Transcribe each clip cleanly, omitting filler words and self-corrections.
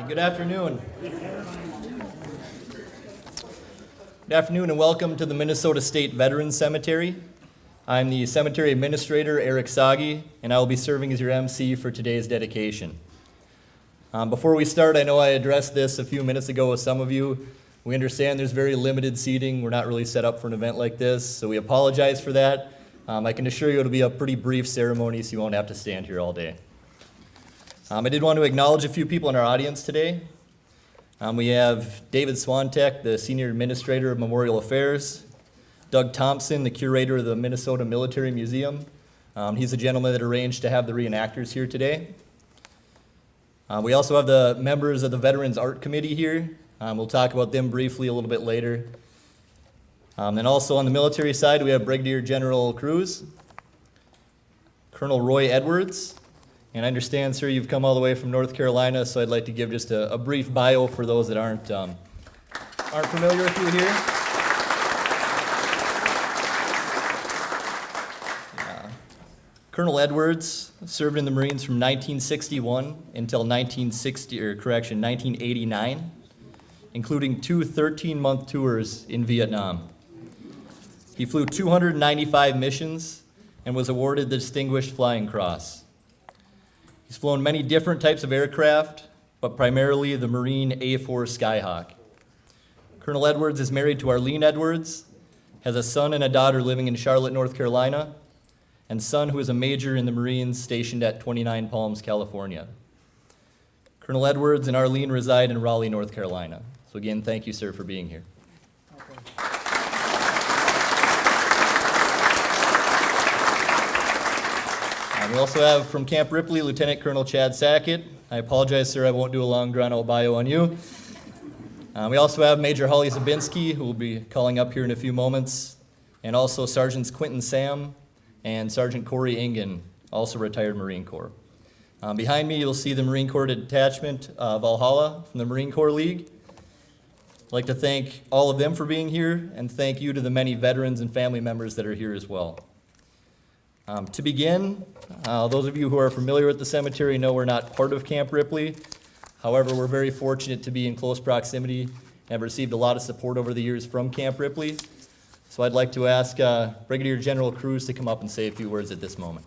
Good afternoon. Good afternoon and welcome to the Minnesota State Veterans Cemetery. I'm the cemetery administrator, Eric Sagi, and I will be serving as your MC for today's dedication. Before we start, I know I addressed this a few minutes ago with some of you. We understand there's very limited seating. We're not really set up for an event like this, so we apologize for that. I can assure you it'll be a pretty brief ceremony, so you won't have to stand here all day. I did want to acknowledge a few people in our audience today. We have David Swantek, the Senior Administrator of Memorial Affairs, Doug Thompson, the Curator of the Minnesota Military Museum. He's the gentleman that arranged to have the reenactors here today. We also have the members of the Veterans Art Committee here. We'll talk about them briefly a little bit later. And also on the military side, we have Brigadier General Cruz, Colonel Roy Edwards, and I understand, sir, you've come all the way from North Carolina, so I'd like to give just a brief bio for those that aren't familiar with you here. Colonel Edwards served in the Marines from 1961 until 1989, including two 13-month tours in Vietnam. He flew 295 missions and was awarded the Distinguished Flying Cross. He's flown many different types of aircraft, but primarily the Marine A-4 Skyhawk. Colonel Edwards is married to Arlene Edwards, has a son and a daughter living in Charlotte, North Carolina, and son who is a major in the Marines stationed at 29 Palms, California. Colonel Edwards and Arlene reside in Raleigh, North Carolina. So again, thank you, sir, for being here. We also have from Camp Ripley, Lieutenant Colonel Chad Sackett. I apologize, sir, I won't do a long drawn-out bio on you. We also have Major Holly Zabinski, who will be calling up here in a few moments, and also Sergeants Quentin Sam and Sergeant Corey Ingen, also retired Marine Corps. Behind me, you'll see the Marine Corps Detachment Valhalla from the Marine Corps League. I'd like to thank all of them for being here, and thank you to the many veterans and family members that are here as well. To begin, those of you who are familiar with the cemetery know we're not part of Camp Ripley. However, we're very fortunate to be in close proximity and have received a lot of support over the years from Camp Ripley. So I'd like to ask Brigadier General Cruz to come up and say a few words at this moment.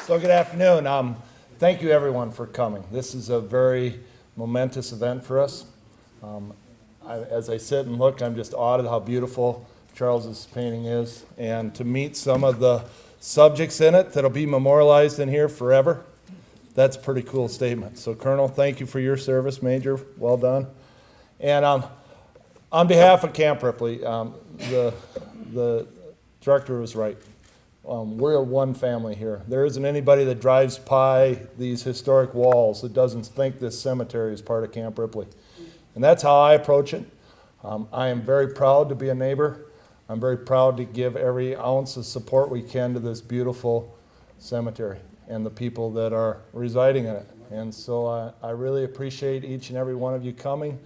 So good afternoon. Thank you everyone for coming. This is a very momentous event for us. As I sit and look, I'm just awed at how beautiful Charles's painting is, and to meet some of the subjects in it that'll be memorialized in here forever. That's a pretty cool statement. So Colonel, thank you for your service. Major, well done. And on behalf of Camp Ripley, the director was right. We're one family here. There isn't anybody that drives by these historic walls that doesn't think this cemetery is part of Camp Ripley. And that's how I approach it. I am very proud to be a neighbor. I'm very proud to give every ounce of support we can to this beautiful cemetery and the people that are residing in it. And so I really appreciate each and every one of you coming,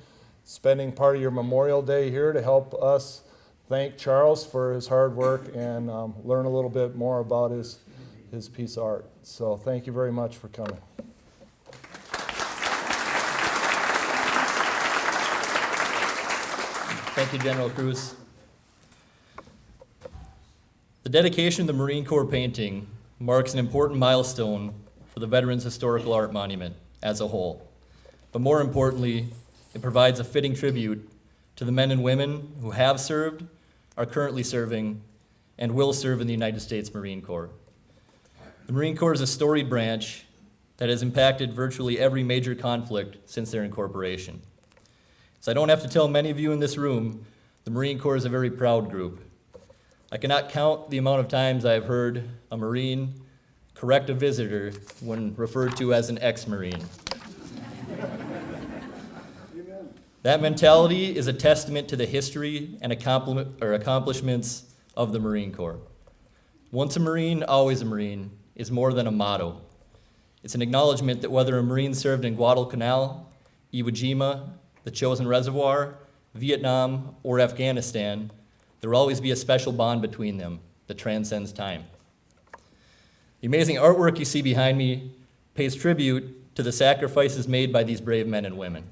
spending part of your Memorial Day here to help us thank Charles for his hard work and learn a little bit more about his piece of art. So thank you very much for coming. Thank you, General Cruz. The dedication of the Marine Corps painting marks an important milestone for the Veterans Historical Art Monument as a whole. But more importantly, it provides a fitting tribute to the men and women who have served, are currently serving, and will serve in the United States Marine Corps. The Marine Corps is a storied branch that has impacted virtually every major conflict since their incorporation. So I don't have to tell many of you in this room, the Marine Corps is a very proud group. I cannot count the amount of times I've heard a Marine correct a visitor when referred to as an ex-Marine. That mentality is a testament to the history and accomplishments of the Marine Corps. Once a Marine, always a Marine is more than a motto. It's an acknowledgement that whether a Marine served in Guadalcanal, Iwo Jima, the Chosin Reservoir, Vietnam, or Afghanistan, there will always be a special bond between them that transcends time. The amazing artwork you see behind me pays tribute to the sacrifices made by these brave men and women.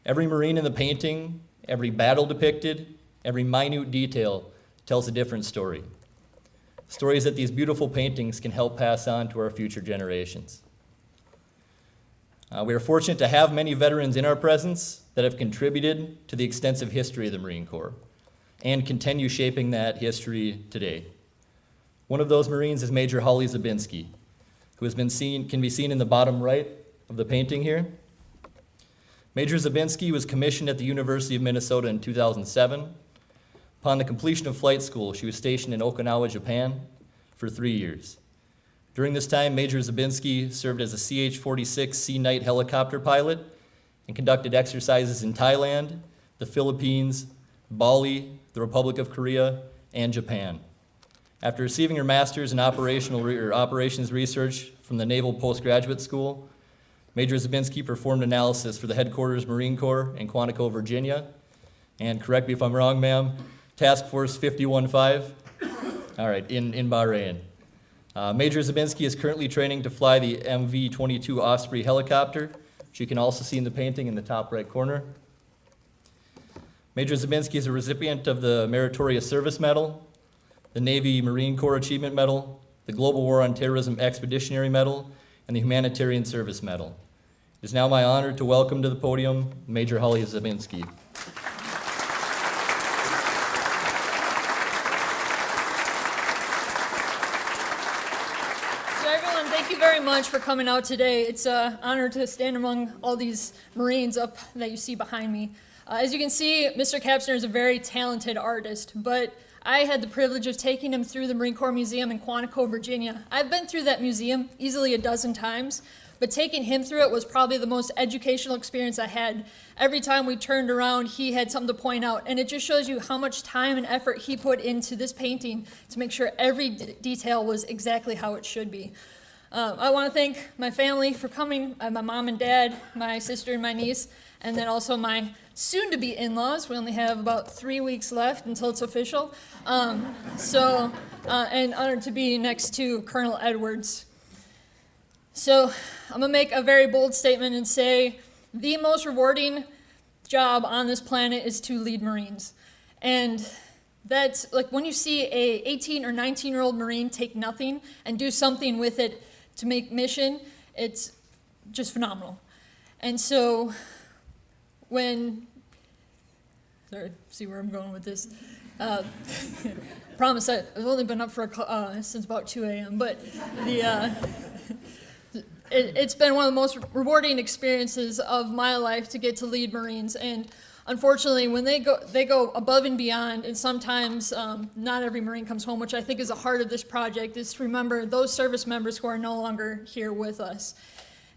Every Marine in the painting, every battle depicted, every minute detail tells a different story. Stories that these beautiful paintings can help pass on to our future generations. We are fortunate to have many veterans in our presence that have contributed to the extensive history of the Marine Corps and continue shaping that history today. One of those Marines is Major Holly Zabinski, who can be seen in the bottom right of the painting here. Major Zabinski was commissioned at the University of Minnesota in 2007. Upon the completion of flight school, she was stationed in Okinawa, Japan for 3 years. During this time, Major Zabinski served as a CH-46 Sea Knight helicopter pilot and conducted exercises in Thailand, the Philippines, Bali, the Republic of Korea, and Japan. After receiving her master's in operations research from the Naval Postgraduate School, Major Zabinski performed analysis for the Headquarters Marine Corps in Quantico, Virginia, and correct me if I'm wrong, ma'am, Task Force 515, all right, in Bahrain. Major Zabinski is currently training to fly the MV-22 Osprey helicopter, which you can also see in the painting in the top right corner. Major Zabinski is a recipient of the Meritorious Service Medal, the Navy Marine Corps Achievement Medal, the Global War on Terrorism Expeditionary Medal, and the Humanitarian Service Medal. It is now my honor to welcome to the podium Major Holly Zabinski. Thank you very much for coming out today. It's an honor to stand among all these Marines up that you see behind me. As you can see, Mr. Kapsner is a very talented artist, but I had the privilege of taking him through the Marine Corps Museum in Quantico, Virginia. I've been through that museum easily a dozen times, but taking him through it was probably the most educational experience I had. Every time we turned around, he had something to point out, and it just shows you how much time and effort he put into this painting to make sure every detail was exactly how it should be. I want to thank my family for coming, my mom and dad, my sister and my niece, and then also my soon-to-be in-laws. We only have about 3 weeks left until it's official. And honored to be next to Colonel Edwards. So I'm going to make a very bold statement and say the most rewarding job on this planet is to lead Marines. And that's like when you see a 18 or 19-year-old Marine take nothing and do something with it to make mission, it's just phenomenal. And so see where I'm going with this. Promise I've only been up for since about 2 a.m., but it's been one of the most rewarding experiences of my life to get to lead Marines. And unfortunately, when they go above and beyond, and sometimes not every Marine comes home, which I think is the heart of this project, is to remember those service members who are no longer here with us.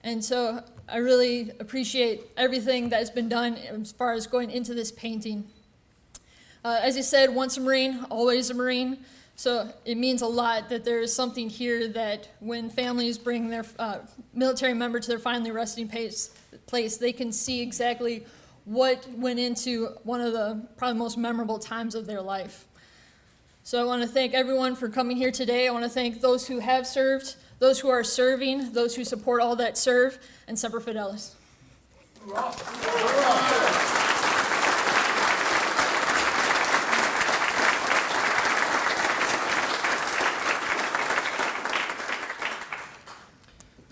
And so I really appreciate everything that has been done as far as going into this painting. As you said, once a Marine, always a Marine. So it means a lot that there is something here that when families bring their military member to their finally resting place, they can see exactly what went into one of the probably most memorable times of their life. So I want to thank everyone for coming here today. I want to thank those who have served, those who are serving, those who support all that serve, and Semper Fidelis.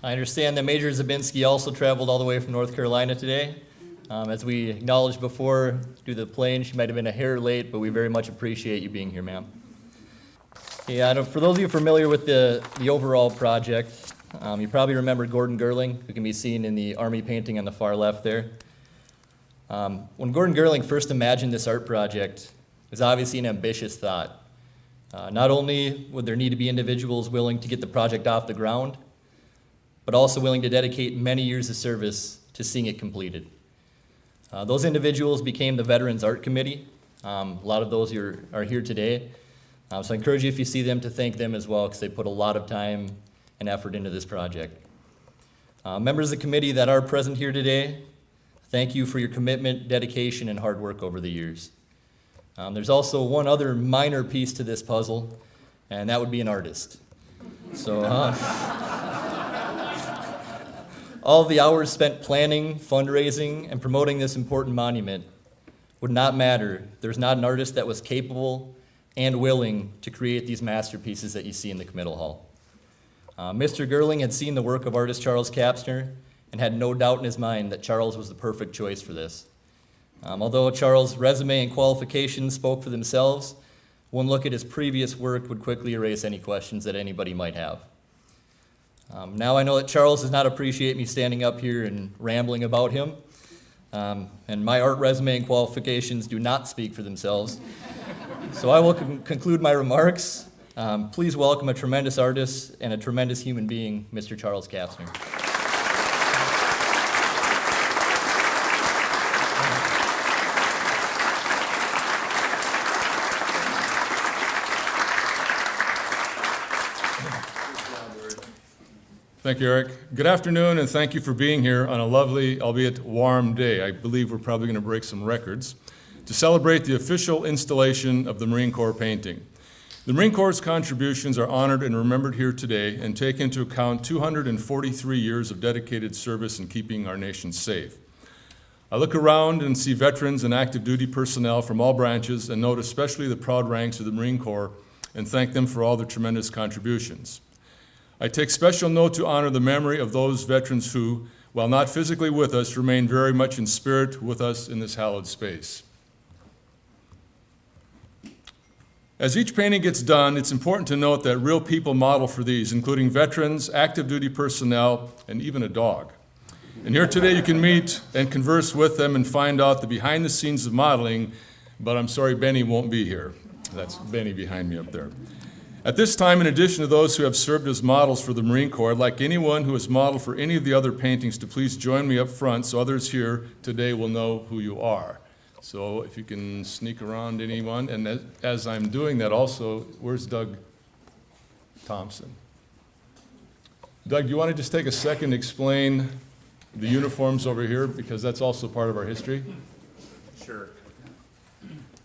I understand that Major Zabinski also traveled all the way from North Carolina today. As we acknowledged before, due to the plane, she might have been a hair late, but we very much appreciate you being here, ma'am. Yeah, for those of you familiar with the overall project, you probably remember Gordon Gerling, who can be seen in the Army painting on the far left there. When Gordon Gerling first imagined this art project, it was obviously an ambitious thought. Not only would there need to be individuals willing to get the project off the ground, but also willing to dedicate many years of service to seeing it completed. Those individuals became the Veterans Art Committee. A lot of those are here today. So I encourage you, if you see them, to thank them as well, because they put a lot of time and effort into this project. Members of the committee that are present here today, thank you for your commitment, dedication, and hard work over the years. There's also one other minor piece to this puzzle, and that would be an artist. So, all of the hours spent planning, fundraising, and promoting this important monument would not matter. There's not an artist that was capable and willing to create these masterpieces that you see in the Committal Hall. Mr. Gerling had seen the work of artist Charles Kapsner and had no doubt in his mind that Charles was the perfect choice for this. Although Charles' resume and qualifications spoke for themselves, one look at his previous work would quickly erase any questions that anybody might have. Now I know that Charles does not appreciate me standing up here and rambling about him, and my art resume and qualifications do not speak for themselves. So I will conclude my remarks. Please welcome a tremendous artist and a tremendous human being, Mr. Charles Kapsner. Thank you, Eric. Good afternoon, and thank you for being here on a lovely, albeit warm day. I believe we're probably going to break some records to celebrate the official installation of the Marine Corps painting. The Marine Corps' contributions are honored and remembered here today and take into account 243 years of dedicated service in keeping our nation safe. I look around and see veterans and active duty personnel from all branches and note especially the proud ranks of the Marine Corps and thank them for all their tremendous contributions. I take special note to honor the memory of those veterans who, while not physically with us, remain very much in spirit with us in this hallowed space. As each painting gets done, it's important to note that real people model for these, including veterans, active duty personnel, and even a dog. And here today you can meet and converse with them and find out the behind the scenes of modeling, but I'm sorry Benny won't be here. That's Benny behind me up there. At this time, in addition to those who have served as models for the Marine Corps, I'd like anyone who has modeled for any of the other paintings to please join me up front so others here today will know who you are. So if you can sneak around anyone, and as I'm doing that also, where's Doug Thompson? Doug, do you want to just take a second to explain the uniforms over here, because that's also part of our history? Sure.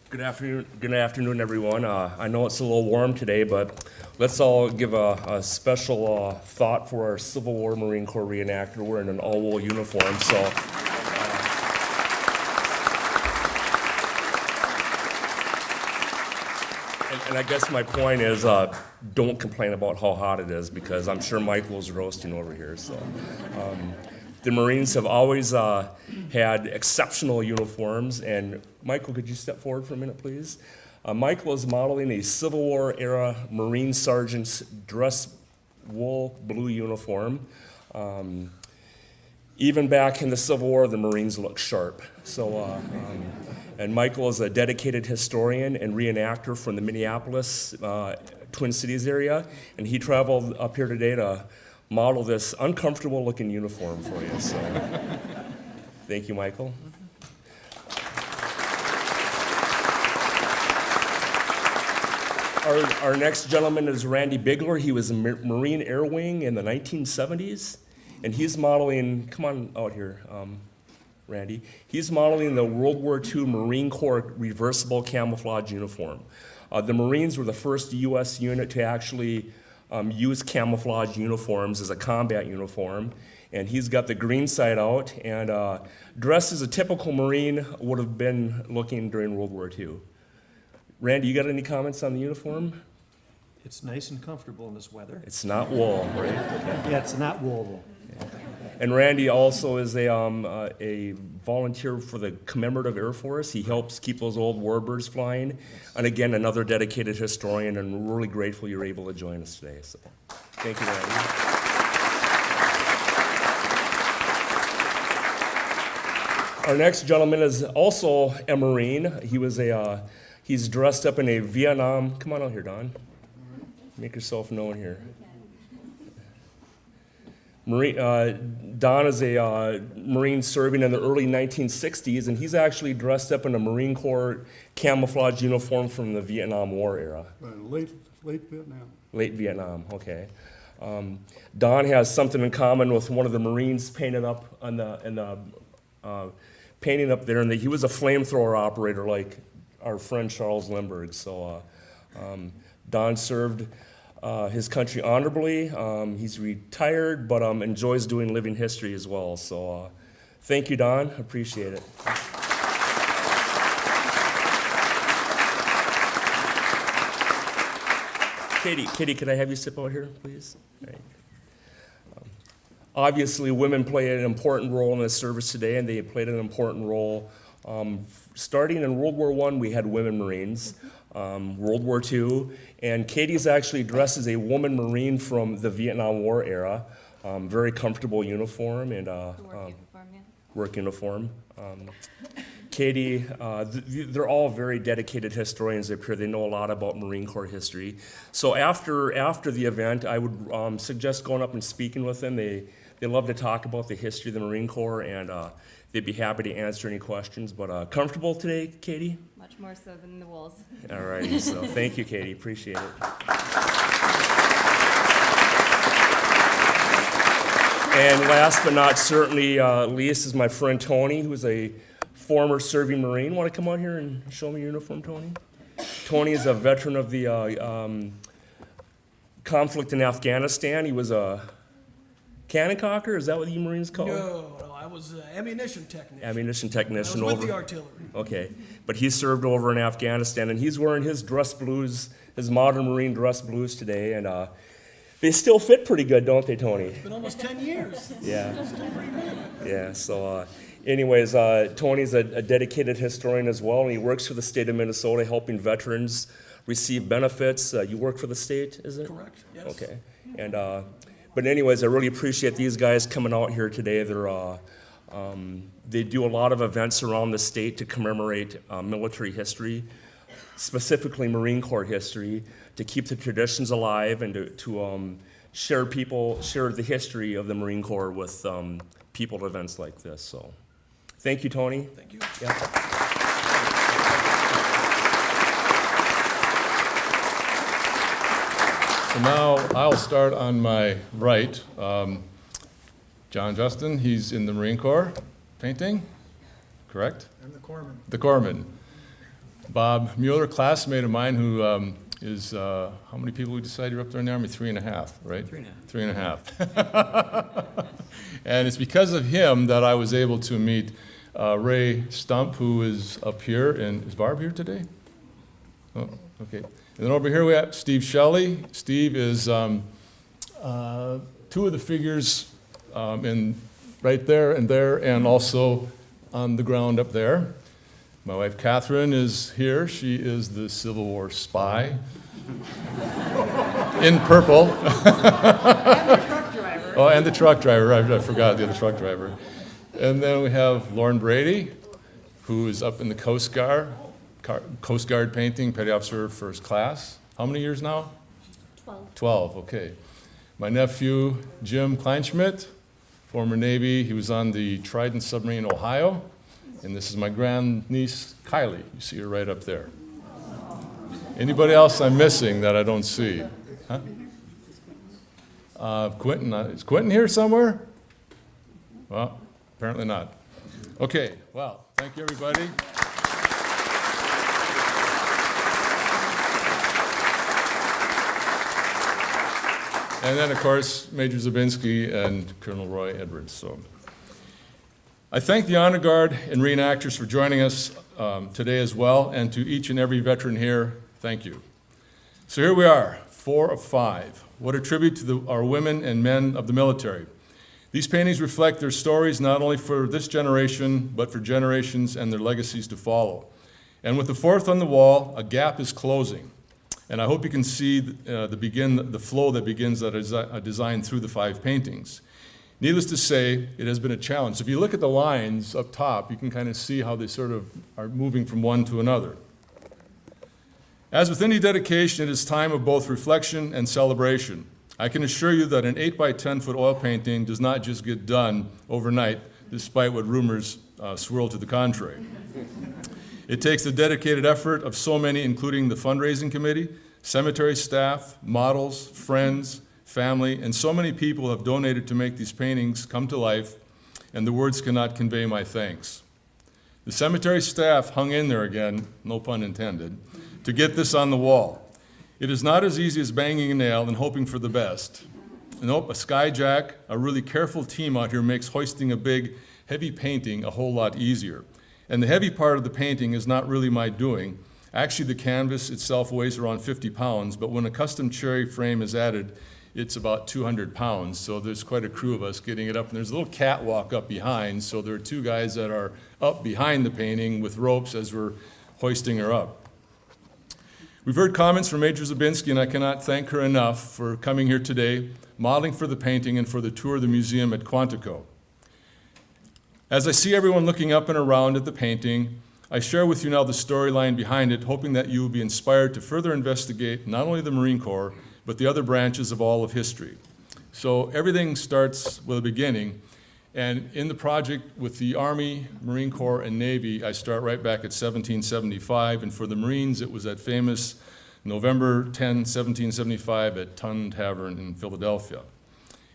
Good afternoon, everyone. I know it's a little warm today, but let's all give a special thought for our Civil War Marine Corps reenactor wearing an all-wool uniform. So, and I guess my point is, don't complain about how hot it is, because I'm sure Michael's roasting over here. So. The Marines have always had exceptional uniforms, and Michael, could you step forward for a minute, please? Michael is modeling a Civil War era Marine sergeant's dress wool blue uniform. Even back in the Civil War, the Marines looked sharp. So, and Michael is a dedicated historian and reenactor from the Minneapolis, Twin Cities area, and he traveled up here today to model this uncomfortable looking uniform for you. So thank you, Michael. Our next gentleman is Randy Bigler. He was a Marine Air Wing in the 1970s, and he's modeling, come on out here, Randy. He's modeling the World War II Marine Corps reversible camouflage uniform. The Marines were the first U.S. unit to actually use camouflage uniforms as a combat uniform, and he's got the green side out and dressed as a typical Marine would have been looking during World War II. Randy, you got any comments on the uniform? It's nice and comfortable in this weather. It's not wool, right? Yeah, it's not wool. And Randy also is a volunteer for the Commemorative Air Force. He helps keep those old warbirds flying. And again, another dedicated historian, and we're really grateful you're able to join us today. So, thank you, Randy. Our next gentleman is also a Marine. He's dressed up in a Vietnam. Come on out here, Don. Make yourself known here. Don is a Marine serving in the early 1960s, and he's actually dressed up in a Marine Corps camouflage uniform from the Vietnam War era. Late Vietnam. Late Vietnam, okay. Don has something in common with one of the Marines painted up on the painting up there, and he was a flamethrower operator like our friend Charles Lindbergh. So Don served his country honorably. He's retired, but enjoys doing living history as well. So thank you, Don. Appreciate it. Katie, could I have you step out here, please? All right. Obviously, women play an important role in this service today, and they played an important role. Starting in World War I, we had women Marines. World War II, and Katie's actually dressed as a woman Marine from the Vietnam War era. Very comfortable uniform and work uniform. Katie, they're all very dedicated historians up here. They know a lot about Marine Corps history. So after the event, I would suggest going up and speaking with them. They love to talk about the history of the Marine Corps, and they'd be happy to answer any questions. But comfortable today, Katie? Much more so than the wolves. All righty, so thank you, Katie, appreciate it. And last but not certainly least is my friend Tony, who's a former serving Marine. Want to come out here and show me your uniform, Tony? Tony is a veteran of the conflict in Afghanistan. He was a cannon cocker, is that what you Marines call it? No, I was ammunition technician. Ammunition technician I was over. with the artillery. Okay, but he served over in Afghanistan, and he's wearing his dress blues, his modern Marine dress blues today, and they still fit pretty good, don't they, Tony? It's been almost 10 years. Yeah. Still pretty good. Yeah. So, anyways, Tony's a dedicated historian as well, and he works for the state of Minnesota, helping veterans receive benefits. You work for the state, is it? Correct, yes. Okay. And but anyways, I really appreciate these guys coming out here today. They do a lot of events around the state to commemorate military history, specifically Marine Corps history, to keep the traditions alive and to share the history of the Marine Corps with people at events like this. So, thank you, Tony. Thank you. Yeah. So now I'll start on my right. John Justin, he's in the Marine Corps painting, correct? I'm the corpsman. The corpsman. Bob Mueller, classmate of mine, who is, how many people we decided you're up there in the Army? 3.5, right? 3.5. 3.5. And it's because of him that I was able to meet Ray Stump, who is up here. And is Barb here today? Oh, okay. And then over here we have Steve Shelley. Steve is two of the figures right there, and also on the ground up there. My wife Catherine is here. She is the Civil War spy in purple. And the truck driver. Oh, and the truck driver. I forgot the other truck driver. And then we have Lauren Brady, who is up in the Coast Guard painting, Petty Officer First Class. How many years now? 12. 12, okay. My nephew, Jim Kleinschmidt, former Navy. He was on the Trident submarine, Ohio. And this is my grandniece, Kylie. You see her right up there. Anybody else I'm missing that I don't see? Huh? Quentin, is Quentin here somewhere? Well, apparently not. Okay, well, thank you, everybody. And then, of course, Major Zabinski and Colonel Roy Edwards. So, I thank the Honor Guard and reenactors for joining us today as well, and to each and every veteran here, thank you. So here we are, 4 of 5. What a tribute to our women and men of the military. These paintings reflect their stories not only for this generation, but for generations and their legacies to follow. And with the 4th on the wall, a gap is closing. And I hope you can see the flow that begins that is designed through the 5 paintings. Needless to say, it has been a challenge. If you look at the lines up top, you can kind of see how they sort of are moving from one to another. As with any dedication, it is time of both reflection and celebration. I can assure you that an 8 by 10 foot oil painting does not just get done overnight, despite what rumors swirl to the contrary. It takes the dedicated effort of so many, including the fundraising committee, cemetery staff, models, friends, family, and so many people have donated to make these paintings come to life, and the words cannot convey my thanks. The cemetery staff hung in there again, no pun intended, to get this on the wall. It is not as easy as banging a nail and hoping for the best. Nope, a skyjack, a really careful team out here makes hoisting a big, heavy painting a whole lot easier. And the heavy part of the painting is not really my doing. Actually, the canvas itself weighs around 50 pounds, but when a custom cherry frame is added, it's about 200 pounds. So there's quite a crew of us getting it up. And there's a little catwalk up behind, so there are two guys that are up behind the painting with ropes as we're hoisting her up. We've heard comments from Major Zabinski, and I cannot thank her enough for coming here today, modeling for the painting and for the tour of the museum at Quantico. As I see everyone looking up and around at the painting, I share with you now the storyline behind it, hoping that you will be inspired to further investigate not only the Marine Corps, but the other branches of all of history. So everything starts with a beginning, and in the project with the Army, Marine Corps, and Navy, I start right back at 1775, and for the Marines, it was that famous November 10, 1775 at Tun Tavern in Philadelphia.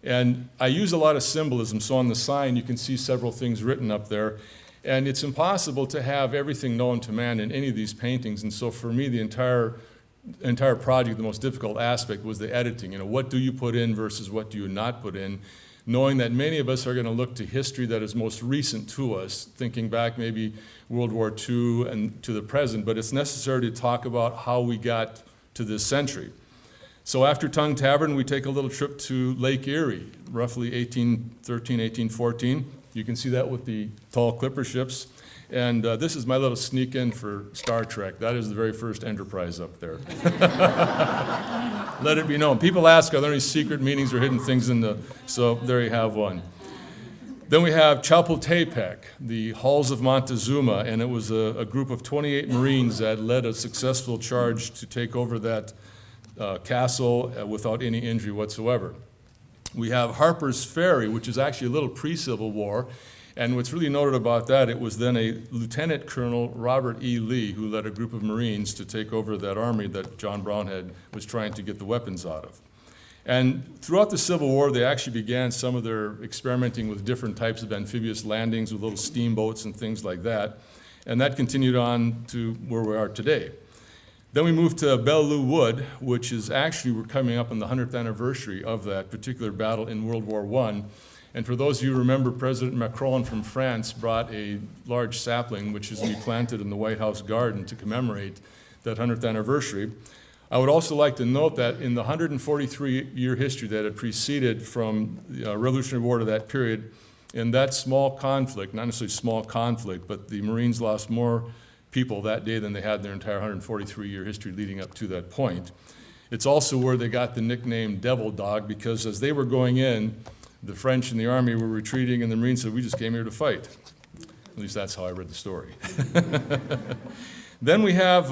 And I use a lot of symbolism, so on the sign you can see several things written up there, and it's impossible to have everything known to man in any of these paintings, and so for me, the entire project, the most difficult aspect was the editing. You know, what do you put in versus what do you not put in? Knowing that many of us are going to look to history that is most recent to us, thinking back maybe World War II and to the present, but it's necessary to talk about how we got to this century. So after Tongue Tavern, we take a little trip to Lake Erie, roughly 1813, 1814. You can see that with the tall clipper ships. And this is my little sneak in for Star Trek. That is the very first Enterprise up there. Let it be known. People ask, are there any secret meanings or hidden things in the, so there you have one. Then we have Chapultepec, the halls of Montezuma, and it was a group of 28 Marines that led a successful charge to take over that castle without any injury whatsoever. We have Harper's Ferry, which is actually a little pre-Civil War. And what's really noted about that, it was then a Lieutenant Colonel Robert E. Lee who led a group of Marines to take over that army that John Brownhead was trying to get the weapons out of. And throughout the Civil War, they actually began some of their experimenting with different types of amphibious landings with little steamboats and things like that. And that continued on to where we are today. Then we moved to Belleau Wood, which is actually, we're coming up on the 100th anniversary of that particular battle in World War I. And for those of you who remember, President Macron from France brought a large sapling, which is to be planted in the White House garden to commemorate that 100th anniversary. I would also like to note that in the 143-year history that had preceded from the Revolutionary War to that period, in that small conflict, not necessarily small conflict, but the Marines lost more people that day than they had in their entire 143-year history leading up to that point. It's also where they got the nickname Devil Dog, because as they were going in, the French and the Army were retreating, and the Marines said, we just came here to fight. At least that's how I read the story. Then we have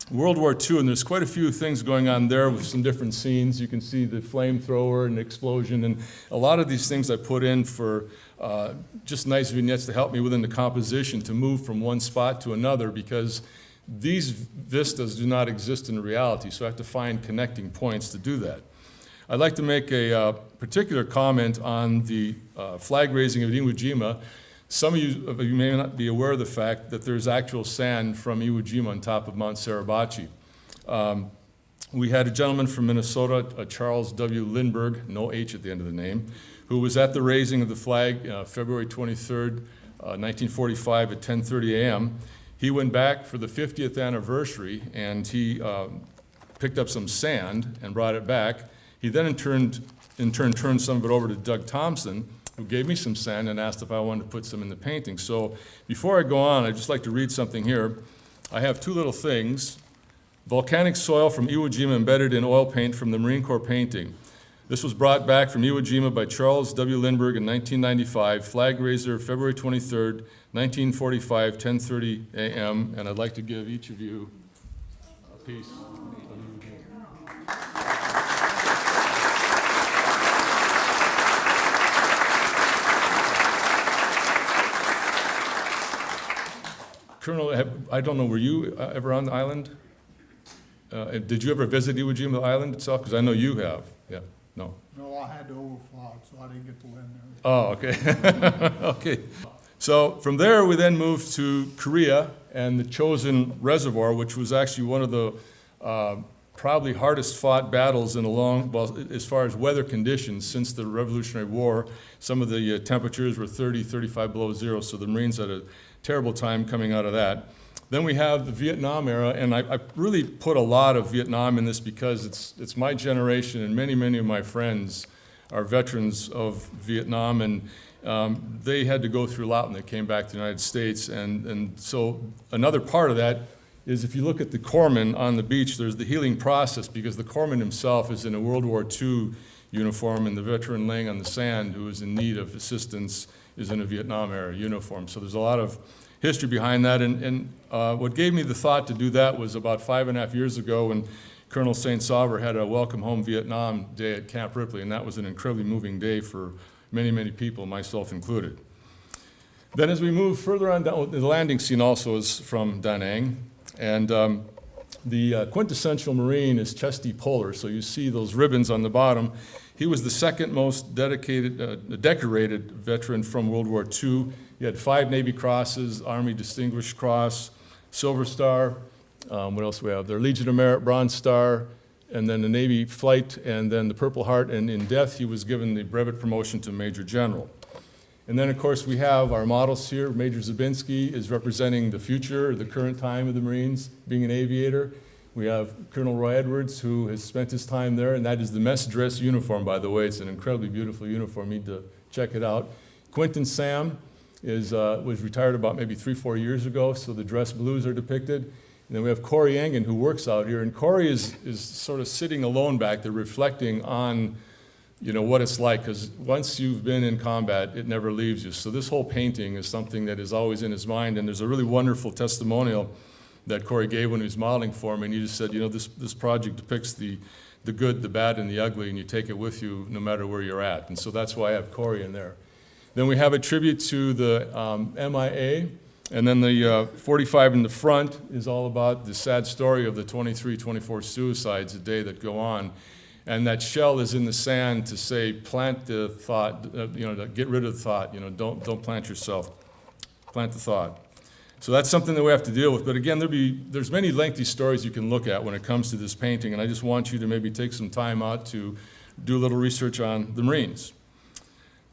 World War II, and there's quite a few things going on there with some different scenes. You can see the flamethrower and the explosion, and a lot of these things I put in for just nice vignettes to help me within the composition to move from one spot to another, because these vistas do not exist in reality, so I have to find connecting points to do that. I'd like to make a particular comment on the flag raising of Iwo Jima. Some of you may not be aware of the fact that there's actual sand from Iwo Jima on top of Mount Suribachi. We had a gentleman from Minnesota, Charles W. Lindbergh, no H at the end of the name, who was at the raising of the flag February 23rd, 1945 at 10:30 a.m. He went back for the 50th anniversary, and he picked up some sand and brought it back. He then in turn turned some of it over to Doug Thompson, who gave me some sand and asked if I wanted to put some in the painting. So before I go on, I'd just like to read something here. I have two little things. Volcanic soil from Iwo Jima embedded in oil paint from the Marine Corps painting. This was brought back from Iwo Jima by Charles W. Lindbergh in 1995, flag raiser, February 23rd, 1945, 10:30 a.m., and I'd like to give each of you a piece. Colonel, I don't know, were you ever on the island? Did you ever visit Iwo Jima, the island itself? Because I know you have. Yeah, no. No, I had to overflog, so I didn't get to land there. Oh, okay. Okay. So from there, we then moved to Korea and the Chosin Reservoir, which was actually one of the probably hardest fought battles in a long, well, as far as weather conditions since the Revolutionary War. Some of the temperatures were 30, 35 below zero, so the Marines had a terrible time coming out of that. Then we have the Vietnam era, and I really put a lot of Vietnam in this because it's my generation, and many of my friends are veterans of Vietnam, and they had to go through a lot when they came back to the United States. And so another part of that is if you look at the corpsman on the beach, there's the healing process, because the corpsman himself is in a World War II uniform, and the veteran laying on the sand who is in need of assistance is in a Vietnam era uniform. So there's a lot of history behind that. And what gave me the thought to do that was about 5.5 years ago when Colonel St. Sauver had a Welcome Home Vietnam Day at Camp Ripley, and that was an incredibly moving day for many people, myself included. Then as we move further on down, the landing scene also is from Da Nang. And the quintessential Marine is Chesty Puller. So you see those ribbons on the bottom. He was the second most decorated veteran from World War II. He had 5 Navy Crosses, Army Distinguished Cross, Silver Star. What else do we have there? Legion of Merit, Bronze Star, and then the Navy Flight, and then the Purple Heart. And in death, he was given the brevet promotion to Major General. And then, of course, we have our models here. Major Zabinski is representing the future, the current time of the Marines, being an aviator. We have Colonel Roy Edwards, who has spent his time there, and that is the mess dress uniform, by the way. It's an incredibly beautiful uniform. You need to check it out. Quentin Sam was retired about maybe 3-4 years ago, so the dress blues are depicted. And then we have Corey Engen, who works out here, and Corey is sort of sitting alone back there, reflecting on what it's like, because once you've been in combat, it never leaves you. So this whole painting is something that is always in his mind, and there's a really wonderful testimonial that Corey gave when he was modeling for me, and he just said, this project depicts the good, the bad, and the ugly, and you take it with you no matter where you're at. And so that's why I have Corey in there. Then we have a tribute to the MIA, and then the 45 in the front is all about the sad story of the 23, 24 suicides a day that go on. And that shell is in the sand to say, plant the thought, to get rid of the thought, don't plant yourself, plant the thought. So that's something that we have to deal with. But again, there's many lengthy stories you can look at when it comes to this painting, and I just want you to maybe take some time out to do a little research on the Marines.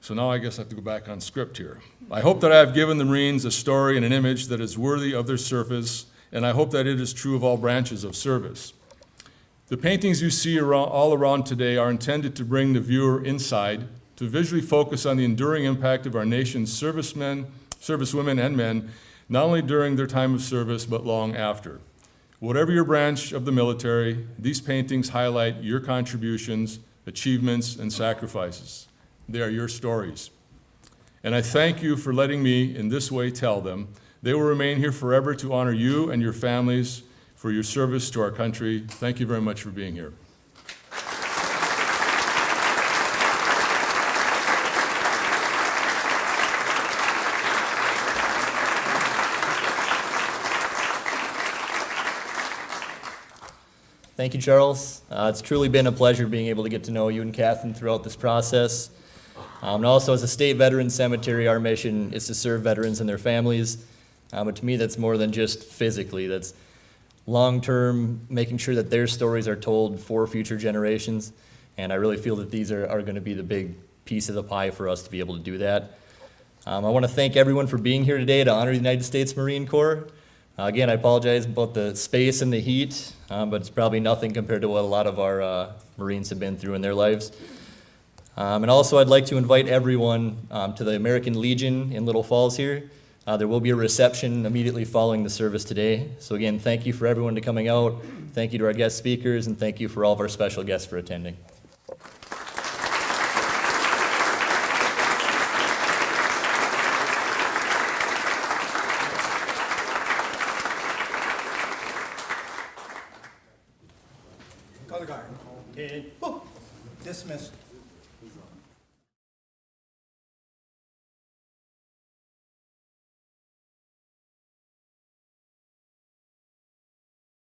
So now I guess I have to go back on script here. I hope that I have given the Marines a story and an image that is worthy of their service, and I hope that it is true of all branches of service. The paintings you see all around today are intended to bring the viewer inside, to visually focus on the enduring impact of our nation's servicemen, servicewomen, and men, not only during their time of service, but long after. Whatever your branch of the military, these paintings highlight your contributions, achievements, and sacrifices. They are your stories. And I thank you for letting me, in this way, tell them. They will remain here forever to honor you and your families for your service to our country. Thank you very much for being here. Thank you, Charles. It's truly been a pleasure being able to get to know you and Catherine throughout this process. And also, as a state veteran cemetery, our mission is to serve veterans and their families. But to me, that's more than just physically. That's long-term, making sure that their stories are told for future generations. And I really feel that these are going to be the big piece of the pie for us to be able to do that. I want to thank everyone for being here today to honor the United States Marine Corps. Again, I apologize about the space and the heat, but it's probably nothing compared to what a lot of our Marines have been through in their lives. And also, I'd like to invite everyone to the American Legion in Little Falls here. There will be a reception immediately following the service today. So again, thank you for everyone to coming out. Thank you to our guest speakers, and thank you for all of our special guests for attending. Color guard. Dismissed.